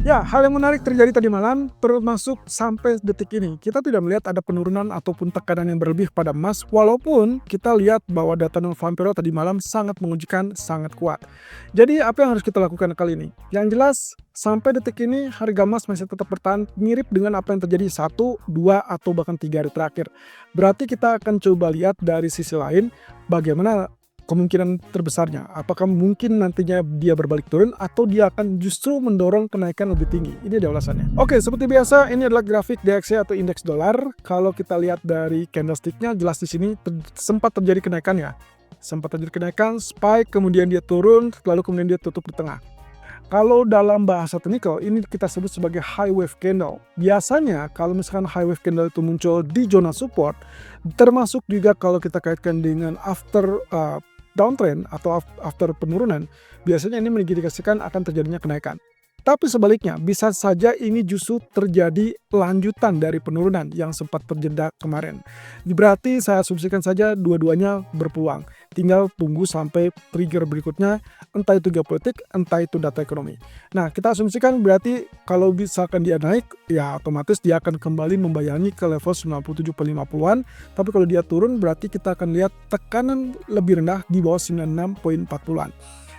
Ya, hal yang menarik terjadi tadi malam, termasuk sampai detik ini. Kita tidak melihat ada penurunan ataupun tekanan yang berlebih pada emas, walaupun kita lihat bahwa data non-farm payroll tadi malam sangat mengujikan, sangat kuat. Jadi, apa yang harus kita lakukan kali ini? Yang jelas, sampai detik ini harga emas masih tetap bertahan mirip dengan apa yang terjadi 1, 2, atau bahkan 3 hari terakhir. Berarti kita akan coba lihat dari sisi lain bagaimana kemungkinan terbesarnya, apakah mungkin nantinya dia berbalik turun atau dia akan justru mendorong kenaikan lebih tinggi? Ini dia ulasannya. Oke, seperti biasa ini adalah grafik DXY atau indeks dolar. Kalau kita lihat dari candlestick-nya jelas di sini sempat terjadi kenaikan ya. Sempat terjadi kenaikan, spike, kemudian dia turun, lalu kemudian dia tutup di tengah. Kalau dalam bahasa technical, ini kita sebut sebagai high wave candle. Biasanya kalau misalkan high wave candle itu muncul di zona support, termasuk juga kalau kita kaitkan dengan after downtrend atau after penurunan, biasanya ini mengindikasikan akan terjadinya kenaikan. Tapi sebaliknya, bisa saja ini justru terjadi lanjutan dari penurunan yang sempat terjeda kemarin. Berarti saya asumsikan saja dua-duanya berpeluang. Tinggal tunggu sampai trigger berikutnya, entah itu geopolitik, entah itu data ekonomi. Nah, kita asumsikan berarti kalau misalkan dia naik, ya otomatis dia akan kembali membayangi ke level 97,50-an. Tapi kalau dia turun, berarti kita akan lihat tekanan lebih rendah di bawah 96,40-an.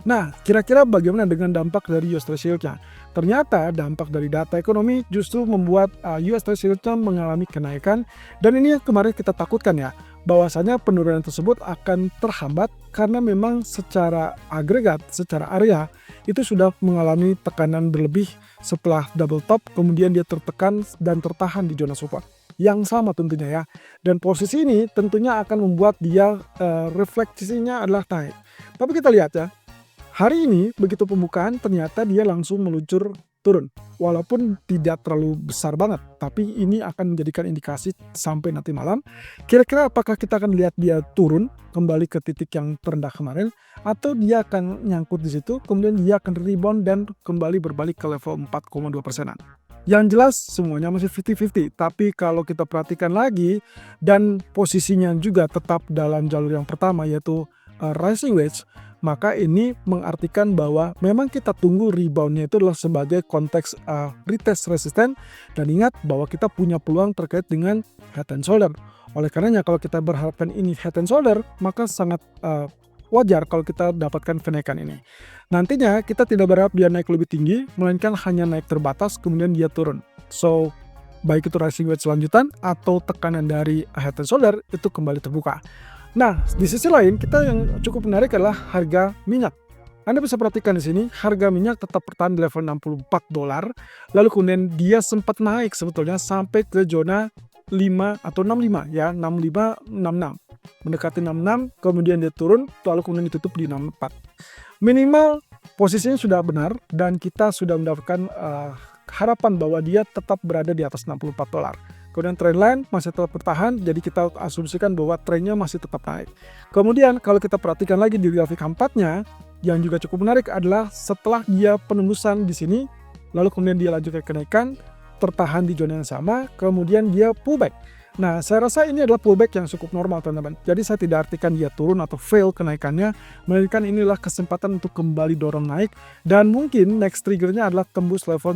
Nah, kira-kira bagaimana dengan dampak dari US Treasury Yield-nya? Ternyata dampak dari data ekonomi justru membuat US Treasury Yield-nya mengalami kenaikan, dan ini yang kemarin kita takutkan ya, bahwasanya penurunan tersebut akan terhambat karena memang secara agregat, secara area, itu sudah mengalami tekanan berlebih setelah double top, kemudian dia tertekan dan tertahan di zona support yang sama tentunya ya. Dan posisi ini tentunya akan membuat dia refleksinya adalah naik. Tapi kita lihat ya, hari ini begitu pembukaan ternyata dia langsung meluncur turun. Walaupun tidak terlalu besar banget, tapi ini akan menjadikan indikasi sampai nanti malam. Kira-kira apakah kita akan lihat dia turun kembali ke titik yang terendah kemarin, atau dia akan nyangkut di situ, kemudian dia akan rebound dan kembali berbalik ke level 4,2%-an. Yang jelas semuanya masih 50-50, tapi kalau kita perhatikan lagi dan posisinya juga tetap dalam jalur yang pertama yaitu rising wedge, maka ini mengartikan bahwa memang kita tunggu reboundnya itu adalah sebagai konteks retest resisten, dan ingat bahwa kita punya peluang terkait dengan head and shoulder. Oleh karenanya kalau kita berharapkan ini head and shoulder, maka sangat wajar kalau kita dapatkan kenaikan ini. Nantinya kita tidak berharap dia naik lebih tinggi, melainkan hanya naik terbatas kemudian dia turun. So, baik itu rising wedge selanjutan atau tekanan dari head and shoulder itu kembali terbuka. Nah, di sisi lain kita yang cukup menarik adalah harga minyak. Anda bisa perhatikan di sini harga minyak tetap bertahan di level $64, lalu kemudian dia sempat naik sebetulnya sampai ke zona 5 atau 65 ya, 65, 66. Mendekati 66, kemudian dia turun, lalu kemudian ditutup di 64. Minimal posisinya sudah benar dan kita sudah mendapatkan harapan bahwa dia tetap berada di atas $64. Kemudian trendline masih tetap bertahan, jadi kita asumsikan bahwa trennya masih tetap naik. Kemudian kalau kita perhatikan lagi di grafik 4-nya, yang juga cukup menarik adalah setelah dia penembusan di sini, lalu kemudian dia lanjut ke kenaikan, tertahan di zona yang sama, kemudian dia pullback. Nah, saya rasa ini adalah pullback yang cukup normal teman-teman. Jadi saya tidak artikan dia turun atau fail kenaikannya, melainkan inilah kesempatan untuk kembali dorong naik, dan mungkin next triggernya adalah tembus level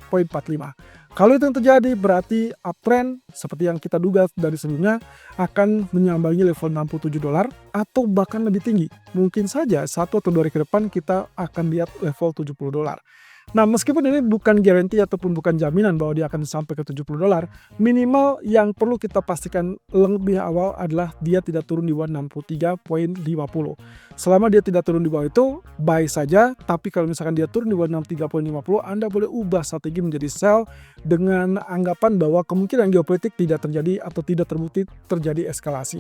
664,45. Kalau itu yang terjadi berarti uptrend seperti yang kita duga dari sebelumnya akan menyambangi level $67 atau bahkan lebih tinggi. Mungkin saja 1 atau 2 hari ke depan kita akan lihat level $70. Nah, meskipun ini bukan guarantee ataupun bukan jaminan bahwa dia akan sampai ke $70, minimal yang perlu kita pastikan lebih awal adalah dia tidak turun di bawah 63,50. Selama dia tidak turun di bawah itu, buy saja. Tapi kalau misalkan dia turun di bawah 63,50, Anda boleh ubah strategi menjadi sell dengan anggapan bahwa kemungkinan geopolitik tidak terjadi atau tidak terbukti terjadi eskalasi.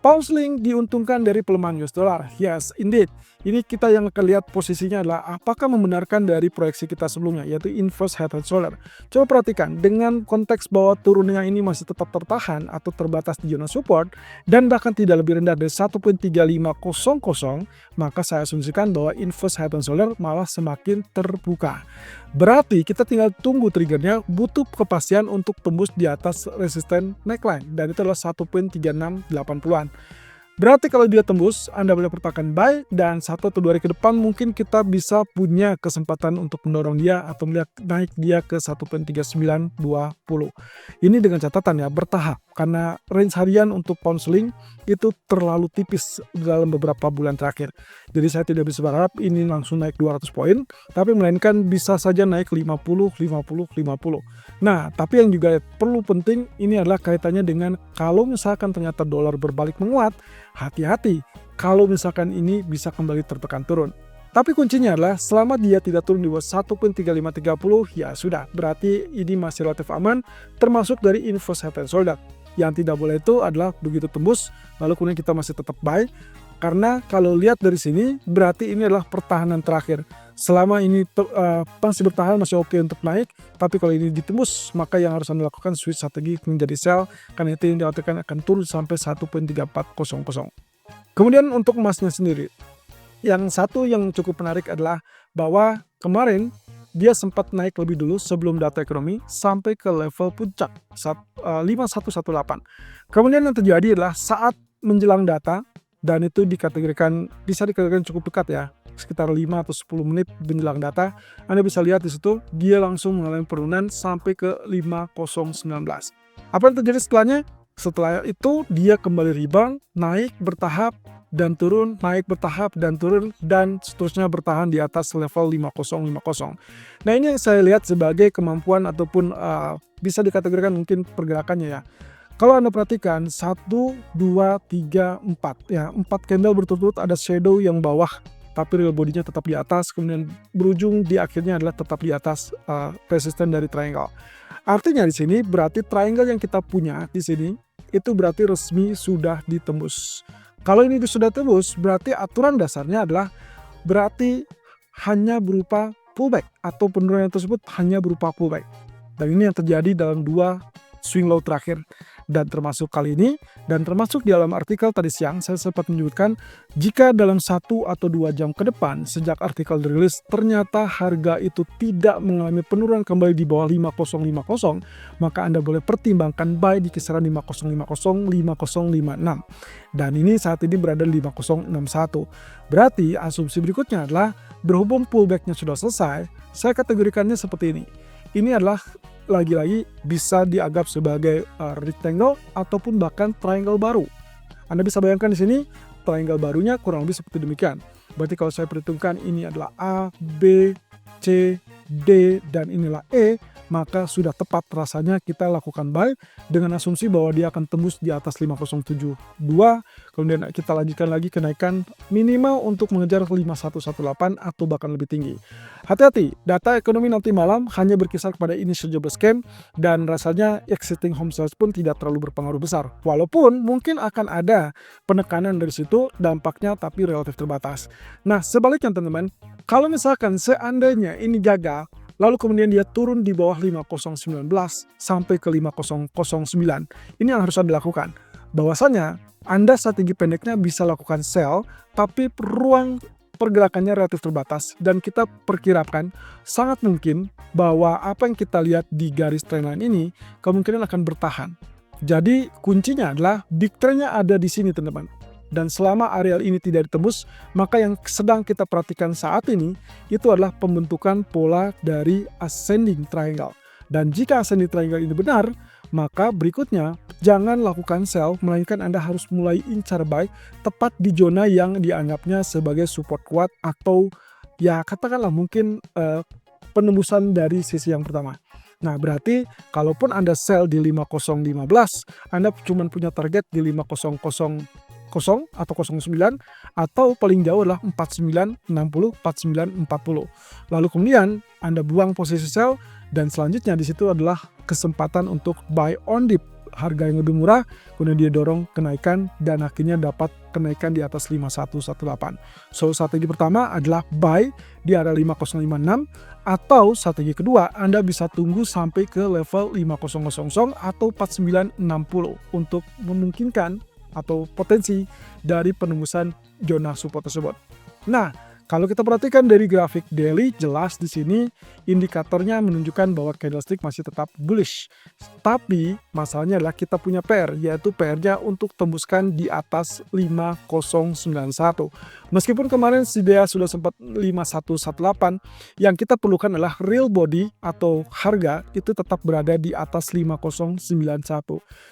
Pound sterling diuntungkan dari pelemahan US dollar. Yes, indeed. Ini kita yang akan lihat posisinya adalah apakah membenarkan dari proyeksi kita sebelumnya, yaitu inverse head and shoulder. Coba perhatikan, dengan konteks bahwa turunnya ini masih tetap tertahan atau terbatas di zona support, dan bahkan tidak lebih rendah dari 1.3500, maka saya asumsikan bahwa inverse head and shoulder malah semakin terbuka. Berarti kita tinggal tunggu triggernya, butuh kepastian untuk tembus di atas resisten neckline, dan itu adalah 1.3680-an. Berarti kalau dia tembus, Anda boleh pertahankan buy, dan 1 atau 2 hari ke depan mungkin kita bisa punya kesempatan untuk mendorong dia atau melihat naik dia ke 1.3920. Ini dengan catatan ya, bertahap, karena range harian untuk pound sterling itu terlalu tipis dalam beberapa bulan terakhir. Jadi saya tidak bisa berharap ini langsung naik 200 poin, tapi melainkan bisa saja naik 50, 50, 50. Nah, tapi yang juga perlu penting ini adalah kaitannya dengan kalau misalkan ternyata dolar berbalik menguat, hati-hati kalau misalkan ini bisa kembali tertekan turun. Tapi kuncinya adalah selama dia tidak turun di bawah 1.3530, ya sudah, berarti ini masih relatif aman, termasuk dari inverse head and shoulder. Yang tidak boleh itu adalah begitu tembus, lalu kemudian kita masih tetap buy, karena kalau lihat dari sini berarti ini adalah pertahanan terakhir. Selama ini masih bertahan, masih oke untuk naik, tapi kalau ini ditembus, maka yang harus Anda lakukan switch strategi menjadi sell, karena itu yang dikhawatirkan akan turun sampai 1.3400. Kemudian untuk emasnya sendiri, yang satu yang cukup menarik adalah bahwa kemarin dia sempat naik lebih dulu sebelum data ekonomi sampai ke level puncak 5118. Kemudian yang terjadi adalah saat menjelang data, dan itu bisa dikategorikan cukup dekat ya, sekitar 5 atau 10 menit menjelang data, Anda bisa lihat di situ dia langsung mengalami penurunan sampai ke 5019. Apa yang terjadi setelahnya? Setelah itu dia kembali rebound, naik bertahap dan turun, naik bertahap dan turun, dan seterusnya bertahan di atas level 5050. Nah, ini yang saya lihat sebagai kemampuan ataupun bisa dikategorikan mungkin pergerakannya ya. Kalau Anda perhatikan 1, 2, 3, 4 ya, 4 candle berturut-turut ada shadow yang bawah, tapi real bodinya tetap di atas, kemudian berujung di akhirnya adalah tetap di atas resisten dari triangle. Artinya di sini berarti triangle yang kita punya di sini itu berarti resmi sudah ditembus. Kalau ini sudah tembus, berarti aturan dasarnya adalah berarti hanya berupa pullback atau penurunan tersebut hanya berupa pullback. Dan ini yang terjadi dalam 2 swing low terakhir, dan termasuk kali ini, dan termasuk di dalam artikel tadi siang saya sempat menyebutkan jika dalam 1 atau 2 jam ke depan sejak artikel dirilis ternyata harga itu tidak mengalami penurunan kembali di bawah 5050, maka Anda boleh pertimbangkan buy di kisaran 5050 5056, dan ini saat ini berada di 5061. Berarti asumsi berikutnya adalah berhubung pullbacknya sudah selesai, saya kategorikannya seperti ini. Ini adalah lagi-lagi bisa dianggap sebagai rectangle ataupun bahkan triangle baru. Anda bisa bayangkan di sini triangle barunya kurang lebih seperti demikian. Berarti kalau saya perhitungkan ini adalah A, B, C, D, dan inilah E, maka sudah tepat rasanya kita lakukan buy dengan asumsi bahwa dia akan tembus di atas 5072, kemudian kita lanjutkan lagi kenaikan minimal untuk mengejar 5118 atau bahkan lebih tinggi. Hati-hati, data ekonomi nanti malam hanya berkisar kepada initial jobless claim, dan rasanya exiting home sales pun tidak terlalu berpengaruh besar. Walaupun mungkin akan ada penekanan dari situ dampaknya, tapi relatif terbatas. Nah, sebaliknya teman-teman, kalau misalkan seandainya ini gagal, lalu kemudian dia turun di bawah 5019 sampai ke 5009. Ini yang harus Anda lakukan. Bahwasanya Anda strategi pendeknya bisa lakukan sell, tapi ruang pergerakannya relatif terbatas, dan kita perkirakan sangat mungkin bahwa apa yang kita lihat di garis trendline ini kemungkinan akan bertahan. Jadi kuncinya adalah big trendnya ada di sini teman-teman. Dan selama areal ini tidak ditembus, maka yang sedang kita perhatikan saat ini itu adalah pembentukan pola dari ascending triangle. Dan jika ascending triangle ini benar, maka berikutnya jangan lakukan sell, melainkan Anda harus mulai incar buy tepat di zona yang dianggapnya sebagai support kuat, atau ya katakanlah mungkin penembusan dari sisi yang pertama. Nah, berarti kalaupun Anda sell di 5015, Anda cuma punya target di 5000 atau 09, atau paling jauh adalah 4960, 4940. Lalu kemudian Anda buang posisi sell, dan selanjutnya di situ adalah kesempatan untuk buy on dip, harga yang lebih murah, kemudian dia dorong kenaikan dan akhirnya dapat kenaikan di atas 5118. So, strategi pertama adalah buy di area 5056, atau strategi kedua Anda bisa tunggu sampai ke level 5000 atau 4960 untuk memungkinkan atau potensi dari penembusan zona support tersebut. Nah, Kalau kita perhatikan dari grafik daily, jelas di sini indikatornya menunjukkan bahwa candlestick masih tetap bullish. Tapi masalahnya adalah kita punya PR, yaitu PR-nya untuk tembuskan di atas 5091. Meskipun kemarin si Dea sudah sempat 5118, yang kita perlukan adalah real body atau harga itu tetap berada di atas 5091.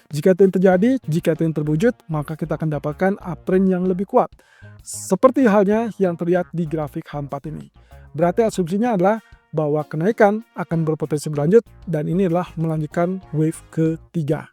Jika itu yang terjadi, jika itu yang terwujud, maka kita akan dapatkan uptrend yang lebih kuat. Seperti halnya yang terlihat di grafik H4 ini. Berarti asumsinya adalah bahwa kenaikan akan berpotensi berlanjut dan ini adalah melanjutkan wave ketiga.